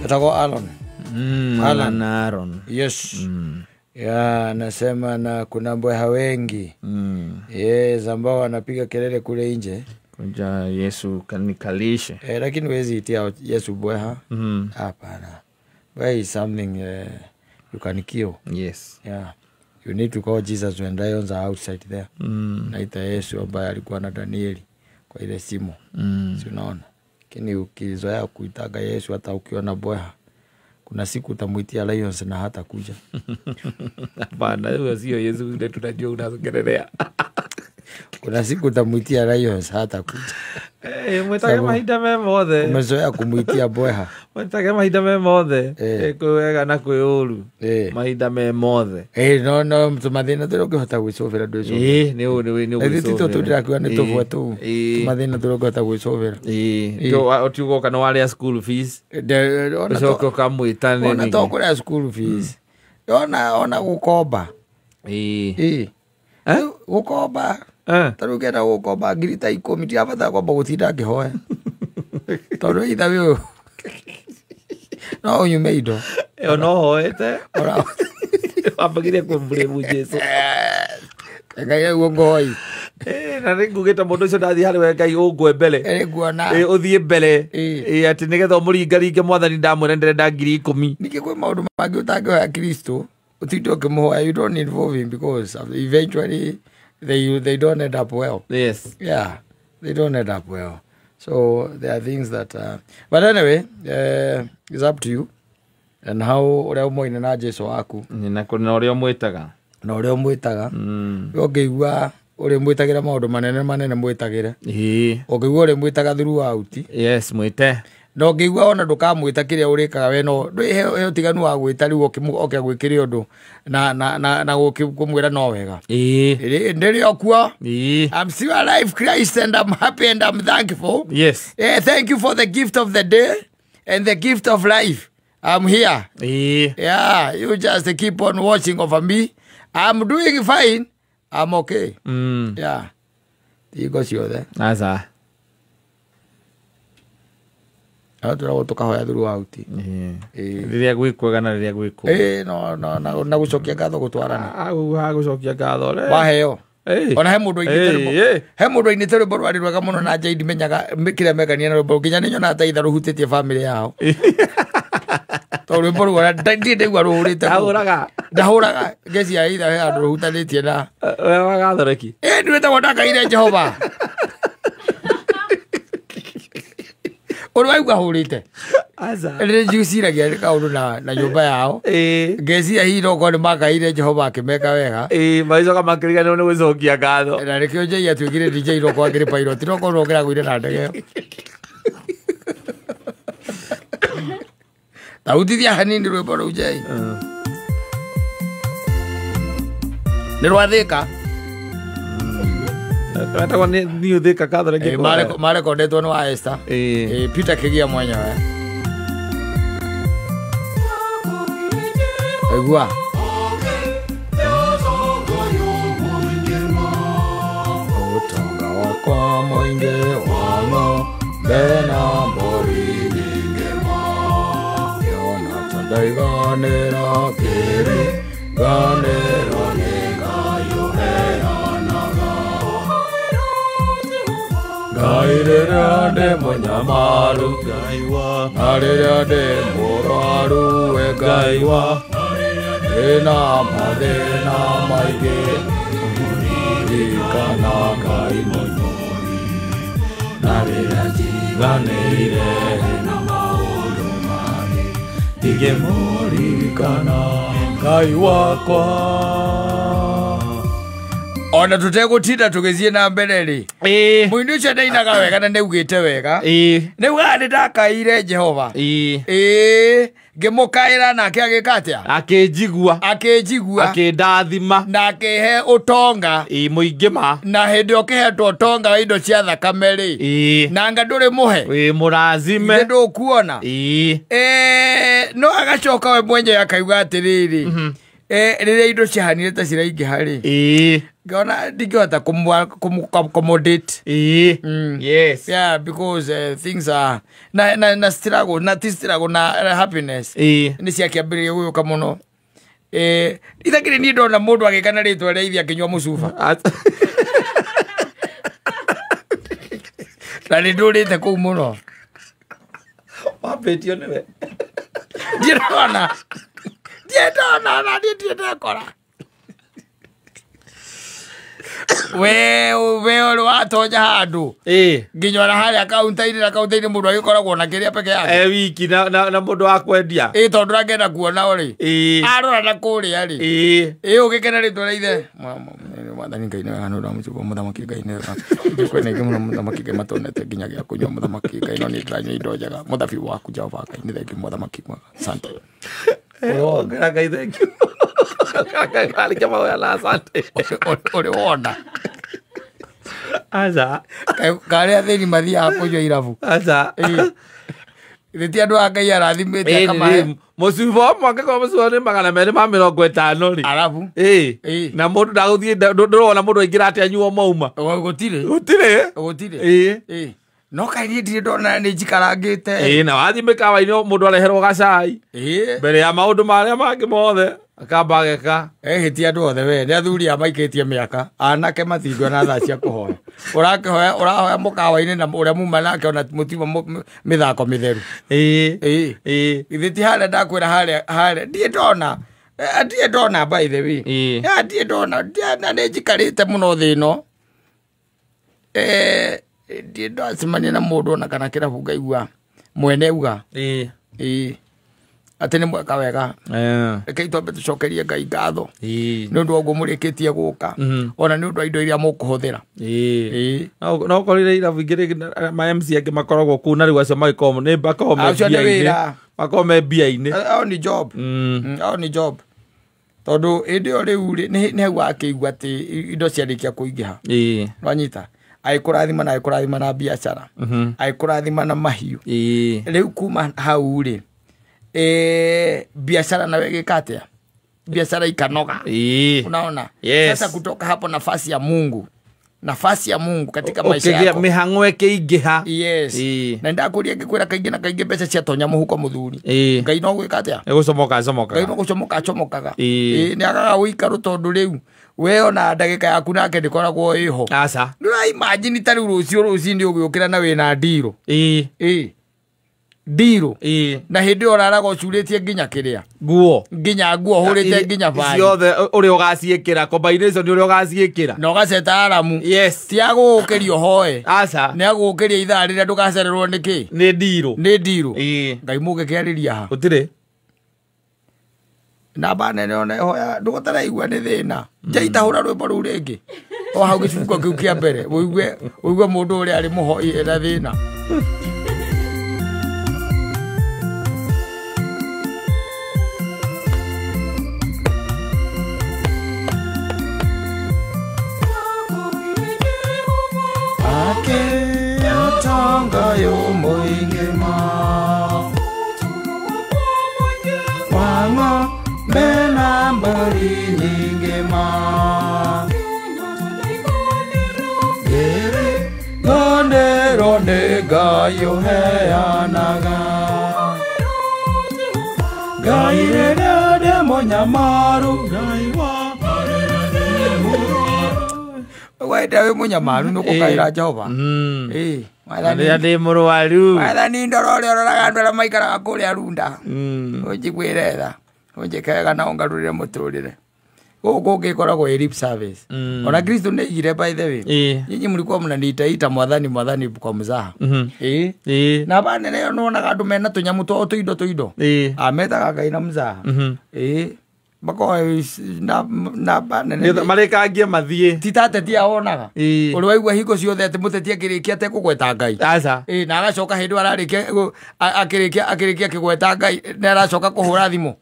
Atago Alan. Aaron. Yes. Ya, nasema na kuna mbweha wengi. Yes, ambao wanapiga kelele kule nje. Kuja Yesu kanikalishe. Lakini wezi itia Yesu mbweha. Hapana. Where is something you can kill. Yes. Yeah. You need to call Jesus when lions are outside there. Naita Yesu ambaye alikuwa na Danieli kwa ile simu. Si unaona? Lakini ukizoea kuitaga Yesu hata ukiona mbweha, kuna siku utamuitia lions na hata kuja. Hapana, huyo sio Yesu ndio tunajua unaongelea. Kuna siku utamuitia lions hata kuja. Mwetake mahinda me mothe. Umezoea kumuitia mbweha. Mwetake mahinda me mothe. Kwega na kwĩũru. Mahinda me mothe. No tumathina turongehota gwicovera ndu icio. Nĩ tito tũndĩrakiuga nĩ tũbwa tu. Tumathina turongehota gwicovera. Otiugo kana warĩa school fees. Ũcoke ũkamwĩta ona to kũrĩa school fees. Ona gũkomba. Gũkomba. Taru kena gũkomba ngiri ta 10 tiabata kwamba gũtinda ngĩhoya. Tondũ itha wĩ no unyume indo. No hoete. Wambagire kumblame Jesu. Ngai ngoi. Na ngugĩte mũndũ ũcio ndathi harĩ we Ngai ũngwe mbere. Nguona. Ũthiĩ mbere. Atĩ nĩgetha ũmũringaringe Mwathani ndamwĩra ndĩrenda ngiri 10. Ningĩ kwĩ maũndũ mangĩ ũtangĩhoya Kristo. Ũtinde ũkĩmũhoya. You don't involve him because eventually they don't end up well. Yes. Yeah. They don't end up well. So there are things that but anyway, it's up to you and how uria umoine na Jesu waku na kuna uria mwitaga ukigua uri mwitagira maundu manene mwitagire ukigua uri mwitaga throughout. Yes, mwite no ngigua ona ndukamwita kiria urikaga we no he utiganu wa gwita riu oke gwikire undu na kumwira no wega ndiri okwa. I'm still alive, Christ, and I'm happy and I'm thankful. Yes. Thank you for the gift of the day and the gift of life. I'm here. Yeah, you just keep on watching over me. I'm doing fine. I'm okay. Yeah. You got you there. Asa. Atura gutukahoya throughout. Riria gwikwaga na riria gwikwo. Na gucokia ngatho gutwarana. Gucokia ngatho le. Waheo. Ona he mundu ainite rwimbo rwari rwega muno na Jaidi menyaga kire megania na rwimbo nginya ni nyona taitha ruhutitie family yao. To rwimbo rwa ndindigwa ruhurite. Ndahuraga ngeci ya itha he andu ruhutanitie na. We wagathoreki. Ndiwete wondaka ire Jehova. Urwaigua hurite. Asa. Juiciragia kaundu na nyumba yao. Ngeci hiro ko ni makaire Jehova akimeka wega. Maicoka makirigana ni gwicokia ngatho. Na rikio Jei atwigire DJ ro kwa ngire pilot no ko rogera gwire na ndege. Tautithia hanini rwimbo rũu Jei. Ni rwathika. Tata ni uthika kadra ke mare kondetwo ni wa Esther. Peter Kigia mwenyewe. Egua. Otonga wako moinge wano bena mori ngema. Yona tandaiganera kiri ganera nengayo Gairerade monyamaru gaiwa Gairerade moraru e gaiwa Ena madena maige Ikana gai monyori Narera jiganeire na maulu mari Ige mori kana gaiwa kwa Ona tutegutinda tugizie na mbere ri. Muini ucio ndainaga wega na neugite wega. Neuga ndi ndakaire Jehova. Ngimukaira nake agikatia. Akinjigua. Akindathima. Na akihe utonga. Muingima. Na hindi okihetwo utonga wa indo cia thakame ri. Na anga nduri muhe. Murazime. Ndu kuona. No agacoka we mwenye akaiga atiriri. Riria indo ciahanire ta ciraingĩha rĩ Gona digota accommodate. Yes. Yeah, because things are na struggle na happiness. Ni cia kiambire uyu kamuno. Ithakire ni ndona mundu agikana ritwa reithia kinywa mucuba. Na ni ndurite kuu muno. Wapetio niwe. Dirona na ndiye kora. We uri watonya handu nginya na haria akaunta-ini mundu agikoragwo na kiria peke yake wiki na mundu wa kwendia tondu rangenda kuona uri arora na kuria ri ugikena ritwa ria ithe mwathani Ngai ni wega nundu mucuba muthamaki Ngai ni wega kwena ingi muno muthamaki Ngai matonete nginya gia kunywa muthamaki Ngai no ni ndanywa indo njega muthabibu waku Jehova Ngai ni thengi muthamaki mwega asante Ngai thank you kali kama wewe la asante uri wona aza kare atheni mathia kunywa irabu aza Ithiti andu a Ngai arathimite kama mucuba mwake kwa mucuba ni 250 ri arabu na mundu ndaguthie ndurona mundu aingira ati anyuo mauma gutire no kaini ndire ndona ni njikarangite na wathi mikawa-ini mundu areherwo gacai mbere ya maundu maria mangi mothe akamba ageka ehitia andu othe we ni athuri amaikitie miaka anake mathingwa na thaa cia kuhoya urahoya mukawa-ini na uria muma nake ona mutiuma mithako mitheru ithiti haria ndakwira haria ndie ndona by the way ndie ndona na ni njikarite muno thi ino ndie ndacemania na mundu ona kana kirabu ngaigua mwene uga ati ni mweka wega reke twambe tucokerie Ngai ngatho ni undu oguo murikitie guka ona ni undu indo iria mukuhuthira no korire irabu ingiri ma MC angi makoragwo kuu na riu acio magikorwo ni makorwo me mbia-ini ni job tondu indi o riu ni hau akiigua ati indo ciarikia kuingiha nwanyita aikurathima na biashara aikurathima na mahiu riu kuma hau ri biashara na wewe katea biashara ikanoga unaona sasa kutoka hapo nafasi ya Mungu katika maisha yako mihango yake ingiha na ndakuria ngikwira kaingi na kaingi mbeca cia tonya muhuko muthuri Ngai no gwikatea gucomoka Ngai no gucomokaga ni agaga uikaru tondu riu we ona ndagika yaku nake ndikoragwo iho asa ndura imagine tari rucio ndi ugiukira na wina ndiro ndiro na hindi oraraga ucuritie nginya kiria nguo hurite nginya bai ciothe uri ugaciikira combination uri ugaciikira no gaceta aramu ti agukirio hoe asa ni agukiria ithaa riria ndugacererwo niki ni ndiro Ngai mugikiariria ha utire namba nene ona hoya ndugutaraigua ni thina njaitahura rwimbo ru ringi o hau gicungo kiu kia mbere uigue mundu uria ari muhoi ena thina yo moingema wanga bena mbari ningema gere ronde gayo heanaga gaire de monyamaru gaiwa we munyamaru no kukaira Jehova Mwathani murwaru mwathani ndoro ria roraga andu aria maikaraga kuria runda unjiguire tha unjikega na ungarurire muturire guku gikoragwo lip service ona Kristo ni ire by the way nyinyi mlikuwa mnaniita mwathani kwa mzaha na bana leo naona andu mena tunyamu tuindo ametaga Ngai na mzaha bako na bana marekangie mathie titate tia onaga uri waigua hingo ciothe ati mutetia kirikia te kugweta Ngai asa na aracoka hindu ararikia akirikia kigweta Ngai na aracoka kuhura thimu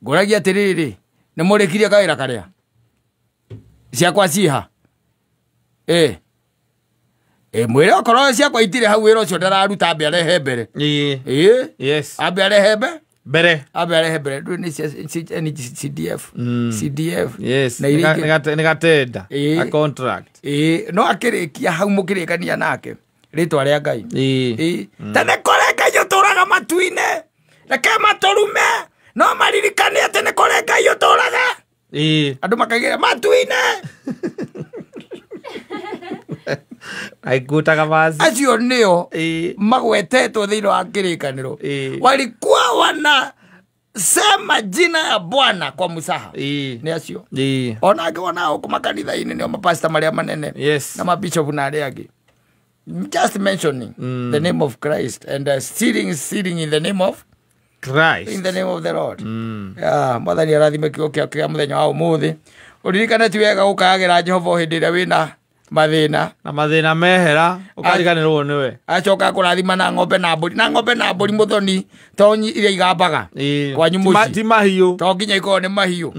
nguragia atiriri ni murikirie kawira karia ciakwa ciha mwire okorwo ciakwa itire hau wira ucio ndararuta ambe arehe mbere yes ambe arehe mbere Bere. Aberehe bere. Rĩu nĩ CDF. CDF. Yes. Nĩ gatenda. A contract. No akĩrĩkia hau mũkĩrĩkania nake. Rĩtwa rĩa Ngai. Tene kũrĩ Ngai ũtũũraga matu-inĩ. Reke matũrume. No maririkane atĩ nĩ kũrĩ Ngai ũtũũraga. Andũ makaigĩra matu-inĩ. Aigutaga basi. Acio nĩo magwetetwo thĩinĩ wa kĩrĩkanĩro. Walikuwa wana sema jina ya Bwana kwa Musaha. Nĩ acio. Ona angĩona huko makanitha-inĩ nĩo mapasta marĩa manene. Na mabishop na arĩa angĩ. Just mentioning the name of Christ and sitting in the name of Christ. In the name of the Lord. Mwathani arathime kiugo kĩa mũthenya wa ũmũthĩ. Ũririkane ti wega gũkayagĩra Jehova hĩndĩ ĩrĩa wĩna mathĩna. Na mathĩna mehera ũkariganĩrwo nĩwe. Acoka kũrathima na ng'ombe na mbũri mũthoni to iria igambaga. Kwanyu mũciĩ. Ti mahiũ. To nginya ikorwo nĩ mahiũ.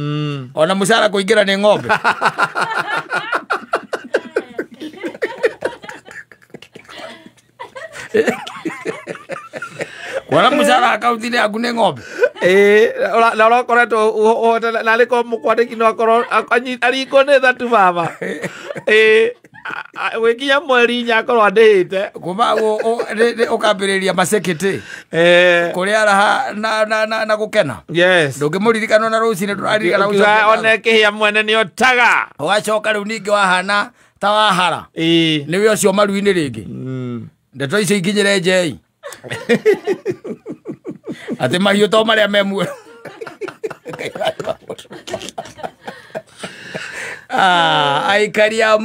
Ona mũcara kũingĩra nĩ ng'ombe. Wala mũcara akaunti-inĩ yaku nĩ ng'ombe. Na ũrakoretwo na arĩko mũkwandĩki no akorwo arikwo nĩ thatu baba. Gwikinya mweri inya akorwo andĩhĩte. Kuma ũkambĩrĩria macekĩtĩ. Kũrĩa araha na gũkena. Ndũngĩmũririkana na rũcinĩ tũraririkana gũcoka. Ona kĩhĩa mwene nĩotaga. Ũgacoka rĩu ningĩ wahana ta wahara. Nĩwe ũcio maru-inĩ rĩngĩ. Ndeto icio ikinyĩre njei. Atĩ mahiũ to marĩa me muoyo. Aikari a